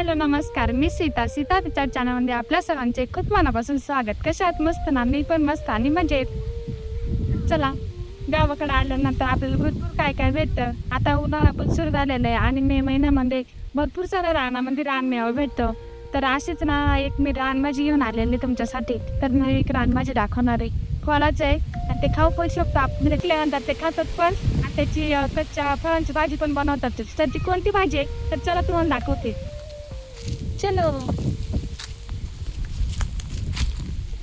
Hello नमस्कार, मी सीता विचार चॅनलमध्ये आपल्या सर्वांचे खूप मनापासून स्वागत. कशा आहात? मस्त ना? मी पण मस्त आणि मजेत. चला, गावाकडे आल्यानंतर आपल्याला भरपूर काय काय भेटतं. आता उन्हाळा पण सुरू झालेला आहे आणि मे महिन्यामध्ये भरपूर सारं रानामध्ये रानमेवा भेटतं. तर अशीच ना एक मी रानभाजी घेऊन आलेली तुमच्यासाठी. तर मी एक रानभाजी दाखवणार आहे. फळाचं आहे आणि ते खाऊ पण शकतो. आपण विकल्यानंतर ते खातात पण आणि त्याची कच्च्या फळांची भाजी पण बनवतात. तर ती कोणती भाजी आहे? तर चला तुम्हाला दाखवते. चलो,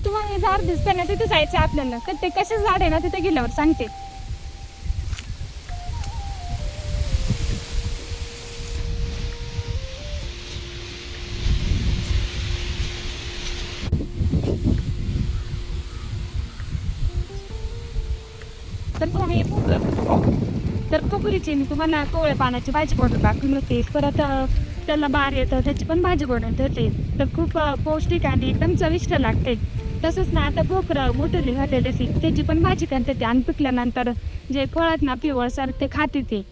तुम्हाला हे झाड दिसतंय ना, तिथे जायचं आपल्याला. तर ते कसे झाड आहे ना, तिथे गेल्यावर सांगते. तर तुम्ही तर कोकरीची मी तुम्हाला कोवळ्या पानाची भाजी बनवून दाखवून होते. परत त्याला बार येतं, त्याची पण भाजी बनवून होते. तर खूप पौष्टिक आणि एकदम चविष्ट लागते. तसंच ना आता भोकरं मोठं घातलेले त्याची पण भाजी करते ते. आणि पिकल्यानंतर जे फळात ना पिवळसर ते खाते ते.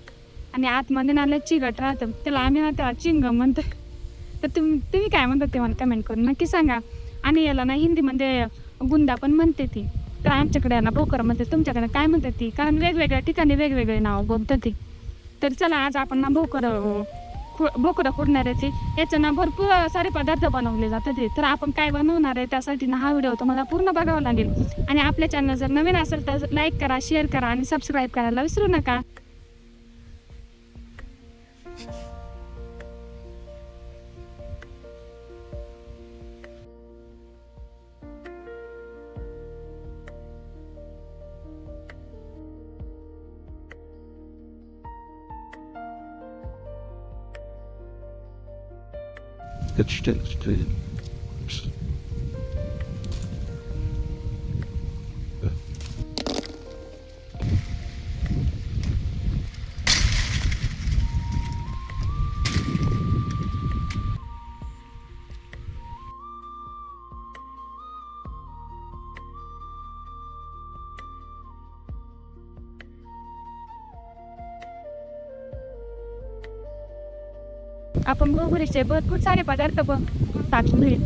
आणि आतमध्ये नाला चिकट राहतं, त्याला आम्ही ना त्याला चिंगम म्हणतो. तर तुम्ही काय म्हणतात ते मला कमेंट करून नक्की सांगा. आणि याला ना हिंदीमध्ये गुंदा पण म्हणते ती. तर आमच्याकडे ना भोकर म्हणते, तुमच्याकडे काय म्हणतात ती? कारण वेगवेगळ्या ठिकाणी वेगवेगळे नाव बोलतात ती. तर चला, आज आपण ना भोकरं फोडणार आहे. याचं ना भरपूर सारे पदार्थ बनवले जातात ते. तर आपण काय बनवणार आहे त्यासाठी ना हा व्हिडिओ तुम्हाला पूर्ण बघावा लागेल. आणि आपल्या चॅनल जर नवीन असेल तर लाईक करा, शेअर करा आणि सबस्क्राईब करायला विसरू नका. Jetzt still. आपण भोगरीचे भरपूर सारे पदार्थ टाकून घेईल.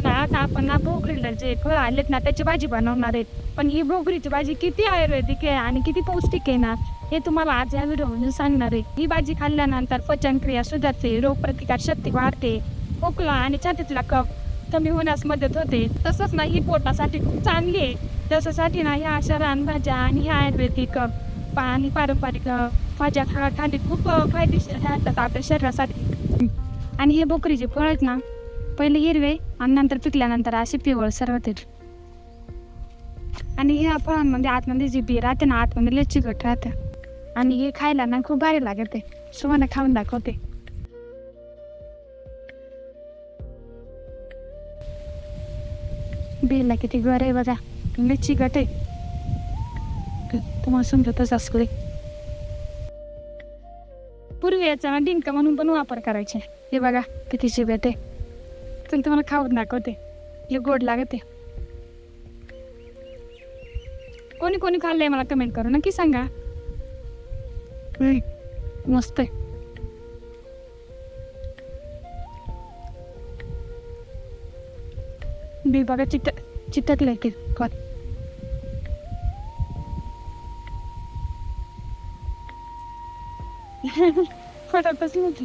आता आपण ना भोगरीला जे फळ आलेत ना त्याची भाजी बनवणार आहेत. पण ही भोगरीची भाजी किती आयुर्वेदिक आहे आणि किती पौष्टिक आहे ना, हे तुम्हाला आज या व्हिडिओमध्ये सांगणार आहे. ही भाजी खाल्ल्यानंतर पचनक्रिया सुधारते, रोगप्रतिकार शक्ती वाढते, खोकला आणि छातीतला कफ कमी होण्यास मदत होते. तसंच ना ही पोटासाठी खूप चांगली आहे. त्याच्यासाठी ना ह्या अशा रानभाज्या आणि ह्या आयुर्वेदिक आणि पारंपरिक भाज्या खाणे खूप फायदेशीर ठरतात आपल्या शरीरासाठी. आणि हे भोकरीचे फळ आहेत ना, पहिले हिरवे आणि नंतर पिकल्यानंतर असे पिवळसर होते. आणि ह्या फळांमध्ये आतमध्ये जी बी राहते ना, आतमध्ये लय चिकट राहते. आणि हे खायला ना खूप भारी लागते. तुम्हाला खाऊन दाखवते. बीला किती गर आहे बघा, लय चिकट आहे. तुम्हाला समजतच असले. पूर्वी याचा ना डिंक म्हणून पण वापर करायचे. हे बघा किती चिकट आहे. तुम्हाला खाऊन दाखवते. हे गोड लागते. कोणी कोणी खाल्लंय मला कमेंट करू नक्की सांगा. मस्त आहे. बी बघा चिटकलंय ते पण. फटातच नव्हती.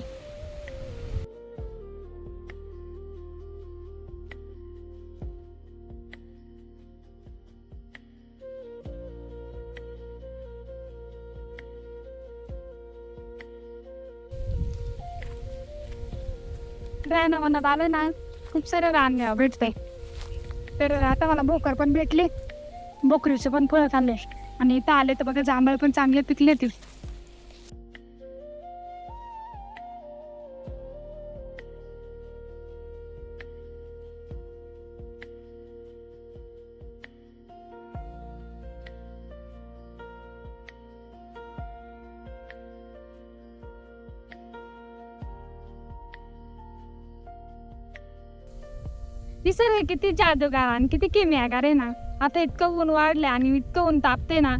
रानावनात आलं ना, खूप सारं रान भेटतंय. तर आता मला भोकर पण भेटले, भोकरीचे पण फळं खाल्ले. आणि इथं आले तर बघा जांभळ पण चांगले पिकले ते. निसर्ग किती जादूगार आणि किती किमयागार आहे ना. आता इतकं ऊन वाढलंय आणि इतकं ऊन तापते ना,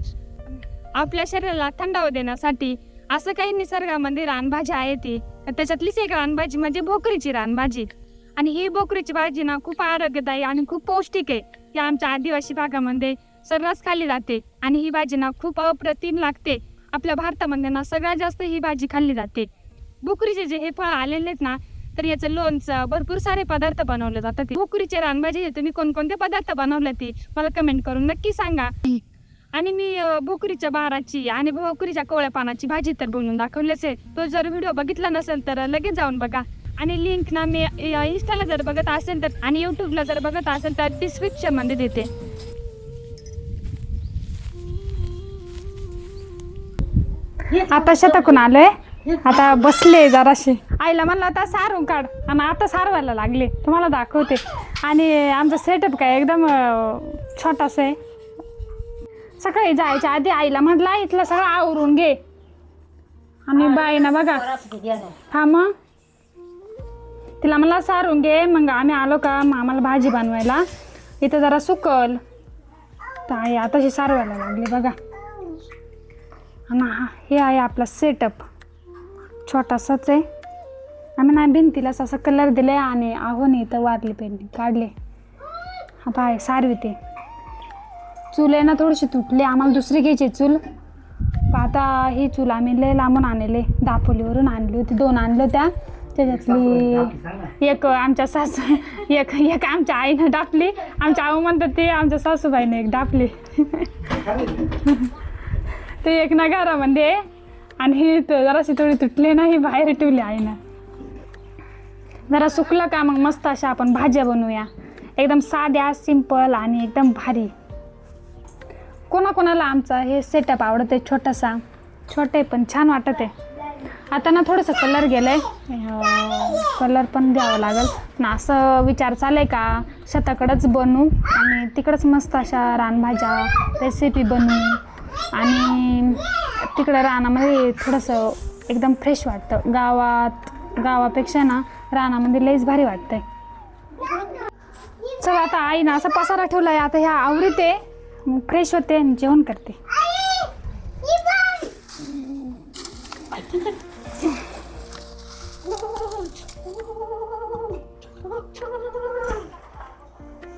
आपल्या शरीराला थंडावा देण्यासाठी असं काही निसर्गामध्ये रानभाज्या आहे ती. तर त्याच्यातलीच एक रानभाजी म्हणजे भोकरीची रानभाजी. आणि ही भोकरीची भाजी ना खूप आरोग्यदायी आणि खूप पौष्टिक आहे. ही आमच्या आदिवासी भागामध्ये सर्रास खाल्ली जाते आणि ही भाजी ना खूप अप्रतिम लागते. आपल्या भारतामध्ये ना सगळ्यात जास्त ही भाजी खाल्ली जाते. भोकरीचे जे हे फळ आलेले आहेत ना, तर याचं लोणचं भरपूर सारे पदार्थ बनवले जातात. भोकरीचे रानभाजी तुम्ही कोणकोणते पदार्थ बनवले ते मला कमेंट करून नक्की सांगा. आणि मी भोकरीच्या बाराची आणि भोकरीच्या कोवळ्या पानाची भाजी तर बनवून दाखवलीच आहे. तो जर व्हिडिओ बघितला नसेल तर लगेच जाऊन बघा. आणि लिंक ना मी इंस्टाला जर बघत असेल तर आणि यूट्यूबला जर बघत असेल तर डिस्क्रिप्शनमध्ये देते. आता शेतातून आलोय, आता बसले जराशे. आईला म्हणलं आता सारून काढ आणि आता सारवायला लागले, तुम्हाला दाखवते. आणि आमचा सेटअप काय एकदम छोटासा आहे. सकाळी जायच्या आधी आईला म्हटलं इथलं सगळं आवरून घे. आणि बाईना बघा, हा मग तिला मला सारून घे. मग आम्ही आलो का मग आम्हाला भाजी बनवायला इथं जरा सुकल तर आई आताशी सारवायला लागली बघा. आणि हे आहे आपला सेटअप, छोटासाच आहे. आम्ही ना भिंतीला असं कलर दिले आणि आहोने इथं वारली पेंटिंग काढले. आता आहे सारवी ते चूल आहे ना थोडीशी तुटली, आम्हाला दुसरी घ्यायची चूल. आता ही चूल आम्ही लय लांबून आणले, दापोलीवरून आणली होती. 2 आणल्या त्या, त्याच्यातली एक आमच्या सासू एक आमच्या आईनं डापली. आमच्या आऊ म्हणतात ते आमच्या सासूबाईने एक डापली. ते एक ना घरामध्ये आणि ही जराशी थोडी तुटली ना, ही बाहेर ठेवली आईनं. जरा सुकलं का मग मस्त अशा आपण भाज्या बनवूया, एकदम साध्या सिंपल आणि एकदम भारी. कोणाकोणाला आमचा हे सेटअप आवडत आहे, छोटासा छोटे पण छान वाटत आहे. आता ना थोडंसं कलर गेलं आहे, कलर पण द्यावं लागेल ना. असं विचार चालू आहे का शेताकडंच बनवू आणि तिकडंच मस्त अशा रानभाज्या रेसिपी बनवू. आणि तिकडं रानामध्ये थोडंसं एकदम फ्रेश वाटतं. गावापेक्षा ना रानामध्ये लईच भारी वाटतंय. चला आता आई ना असा पसारा ठेवला आहे, आता ह्या आवडते मग फ्रेश होते आणि जेवण करते.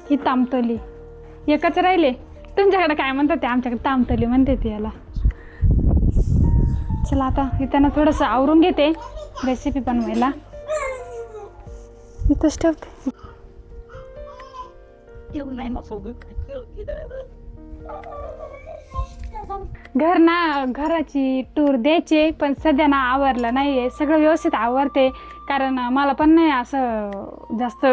ही तामतोली एकच राहिले. तुमच्याकडे काय म्हणतात ते, आमच्याकडे तामतोली म्हणते ते याला. चला आता इथं ना थोडंसं आवरून घेते रेसिपी बनवायला. इथंच ठेवते. घराची टूर द्यायची पण सध्या ना आवरलं नाही आहे. सगळं व्यवस्थित आवरते कारण मला पण नाही असं जास्त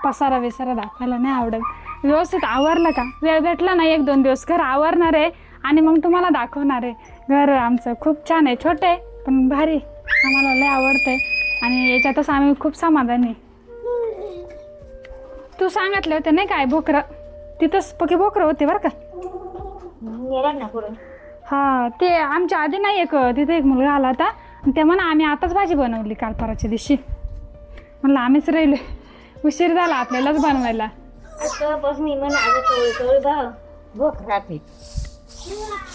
पसारा विसारा दाखवायला नाही आवडत. व्यवस्थित आवरलं का वेळ भेटला ना 1-2 दिवस घर आवरणार आहे आणि मग तुम्हाला दाखवणार आहे. घर आमचं खूप छान आहे, छोटे आहे पण भारी, आम्हाला लय आवडतंय आणि याच्यातच आम्ही खूप समाधानी. तू सांगितले होते नाही काय बोकरं, तिथंच पक्की बोकरं होते बरं का. हा ते आमच्या आधी नाही तिथे एक मुलगा आला होता ते म्हणा आम्ही आताच भाजी बनवली काल परवाच्या दिवशी. म्हणलं आम्हीच राहिलो, उशीर झाला आपल्यालाच बनवायला.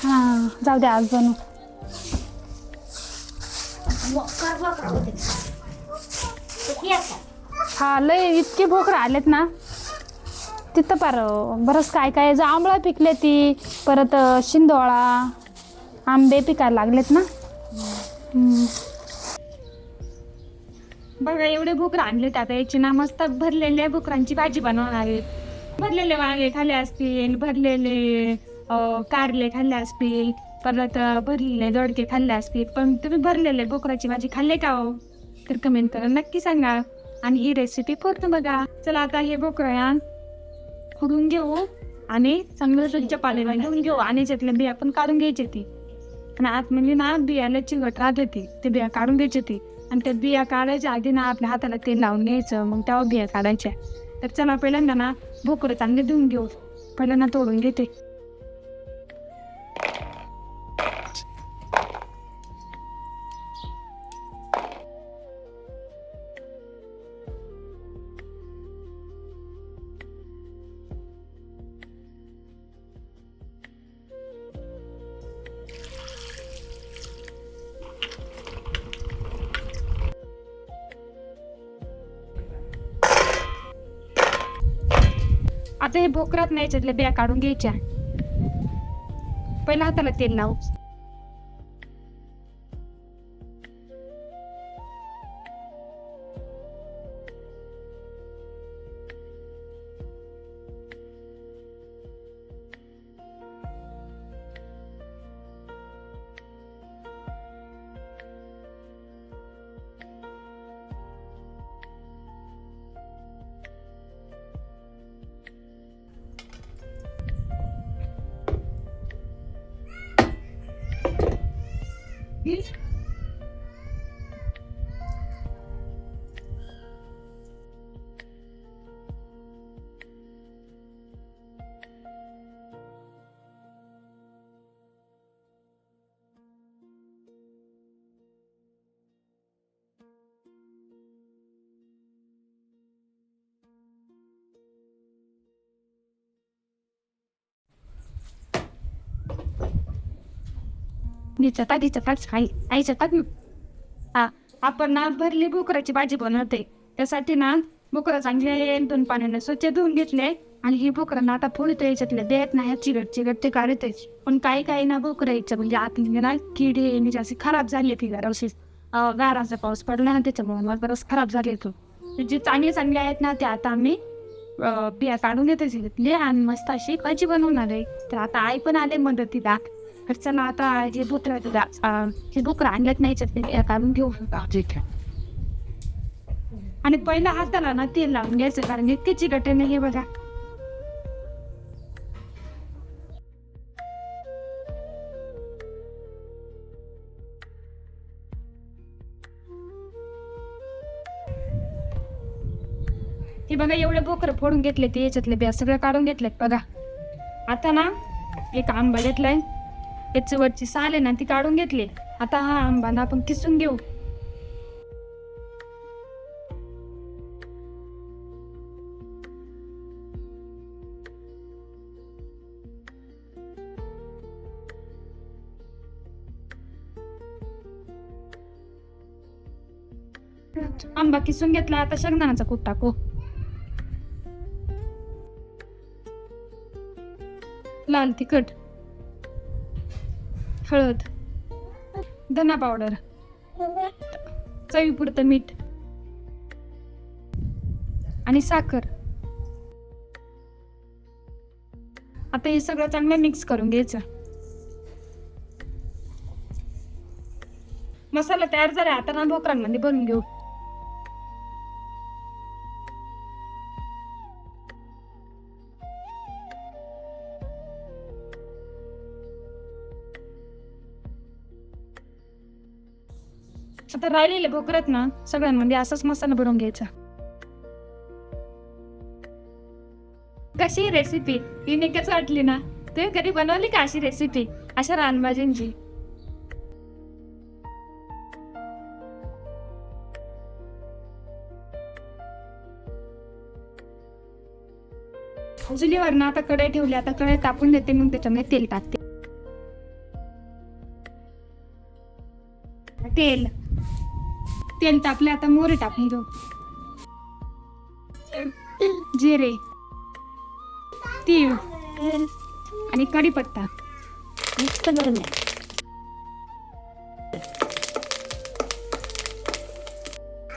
हा जाऊ द्या आज बनवू. हा लय इतके भोकरं आलेत ना तिथं पार. बरंच काय काय जांभळं पिकले ती, परत शिंदोळा आंबे पिकायला लागलेत ना. बघा एवढे भोकरं आणलेत. आता याची ना मस्त भरलेल्या भोकरांची भाजी बनवणार आहे. भरलेले वांगे खाल्ले असतील, भरलेले कारले खाल्ले असतील, परत भरलेले दोडके खाल्ले असतील. पण तुम्ही भरलेले भोकराची भाजी खाल्ले का हो तर कमेंट करा नक्की सांगा. आणि ही रेसिपी पूर्ण बघा. चला आता हे भोकरं खुडून घेऊ आणि चांगलं स्वच्छ पाण्याला घेऊन घेऊ आणि त्यातल्या बिया पण काढून घ्यायची ती. आणि आतमध्ये ना बियाला चिकट राहते ती, ते बिया काढून घ्यायची ती. आणि त्या बिया काढायच्या आधी ना आपल्या हाताला तेल लावून घ्यायचं, मग तेव्हा बिया काढायच्या. तर चला पहिल्यांदा ना भोकरं चांगले धुवून घेऊ. पहिल्यांदा तोडून घेते. आता हे भोकरात नाही याच्यातल्या बिया काढून घ्यायच्या. पहिला हाताला तेल लावू. हा, आपण ना भरली बोकराची भाजी बनवते. त्यासाठी ना बोकरं चांगले 2 पाण्याने स्वच्छ धुवून घेतले आणि ही बोकरांना आता फोडतो. याच्यातले देत नाही चिकट ते काढते. पण काही ना बोकरं यायचं म्हणजे आतमध्ये ना किडे म्हणजे अशी खराब झाली ती गारावशी. गाराचा पाऊस पडला ना त्याच्यामुळे मला बरंच खराब झाले तो. जे चांगले आहेत ना ते आता आम्ही बिया काढून घेतले आणि मस्त अशी भाजी बनवणार आहे. तर आता आई पण आले मदतीला. तर चला आता हे बोकरं आणल्यात नाही बिया काढून घेऊ. आणि पहिला हाताला ना तेल लावून घ्यायचं कारण इतके चिकटे नाही. हे बघा हे बघा एवढे बोकरं फोडून घेतले ते याच्यातले बिया सगळं काढून घेतलेत बघा. आता ना एक आंबा घेतलाय. याची वरची साल आहे ना ती काढून घेतली. आता हा आंबा ना आपण किसून घेऊ. आंबा किसून घेतला. आता शेंगदाण्याचा कूट टाकू. लाल तिखट, हळद, धना पावडर, चवीपुरतं मीठ आणि साखर. आता हे सगळं चांगलं मिक्स करून घ्यायचं. मसाला तयार झाला. आता ना बोकरांमध्ये भरून घेऊ. आता राहिलेले बोकरात ना सगळ्यांमध्ये असाच मसाला भरून घ्यायचा. कशी रेसिपी युनिकच वाटली ना. तुम्ही कधी बनवली का अशी रेसिपी अशा रानभाज्यांची? चुलीवर ना आता कढई ठेवली. आता कढई तापून देते मग त्याच्यामध्ये तेल टाकते. तेल टाकले. आता मोहरी टाकून घेऊ. जिरे, तीळ आणि कढीपत्ता.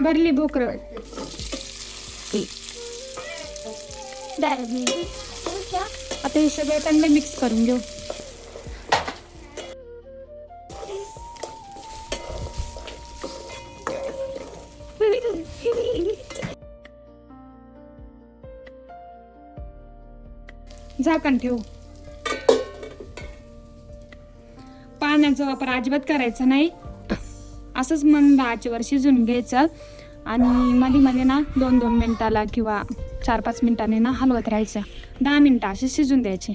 भरली बोकरं. आता हे सगळं चांगलं मिक्स करून घेऊ. झाकण ठेवू. पाण्याचा वापर अजिबात करायचा नाही. असंच मंद आचेवर शिजून घ्यायचं आणि मध्ये मध्ये ना 2-2 मिनिटाला किंवा 4-5 मिनिटांनी ना हलवत राहायचं. 10 मिनिटं असे शिजून द्यायचे.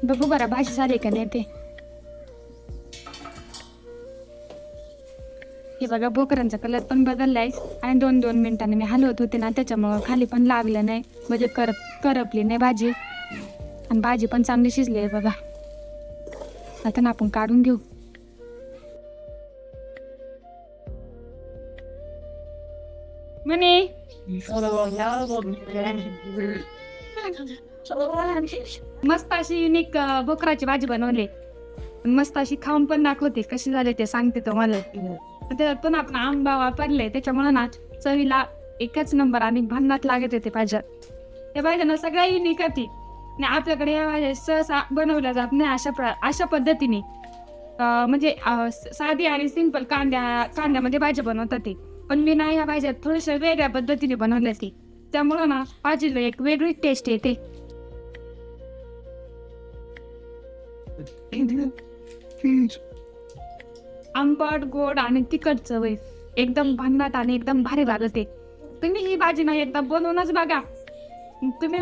बघू बरं भाजी झाली का नाही ते. हे बघा बोकरांचा कलर पण बदललाय आणि 2-2 मिनिटांनी मी हलवत होते ना त्याच्यामुळं खाली पण लागलं नाही म्हणजे करपली नाही भाजी आणि भाजी पण चांगली शिजली आहे बघा. आता ना आपण काढून घेऊ. म्हणे मस्त अशी युनिक बोकराची भाजी बनवली. मस्त अशी खाऊन पण दाखवते कशी झाली ते सांगते तुम्हाला. त्यातून आपण आंबा वापरले त्याच्यामुळे ना चवीला एकच नंबर आणि भन्नाट लागत येते भाज्या. त्या भाज्यांना सगळ्या युनिक होती आणि आपल्याकडे या भाज्या सहसा बनवल्या जात नाही अशा पद्धतीने. म्हणजे साधी आणि सिंपल कांद्यामध्ये भाजी बनवतात ते. पण मी ना या भाज्या थोड्याशा वेगळ्या पद्धतीने बनवल्या ती, त्यामुळं ना भाजीला एक वेगळी टेस्ट येते. आंबट गोड आणि तिखट चव आहे. एकदम भन्नाट आणि एकदम भारी लागते. तुम्ही ही भाजी ना एकदा बनवूनच बघा. तुम्ही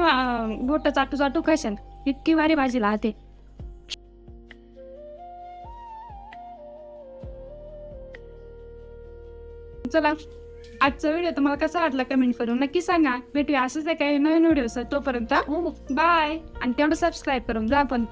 बोट चाटू चाटू खाशाल, इतकी भारी भाजी लागते. चला, आजचा व्हिडिओ तुम्हाला कसा वाटला कमेंट करून नक्की सांगा. भेटूया असंच आहे काही नवीन व्हिडिओ. तोपर्यंत बाय. आणि तेवढं सबस्क्राईब करून जा पण.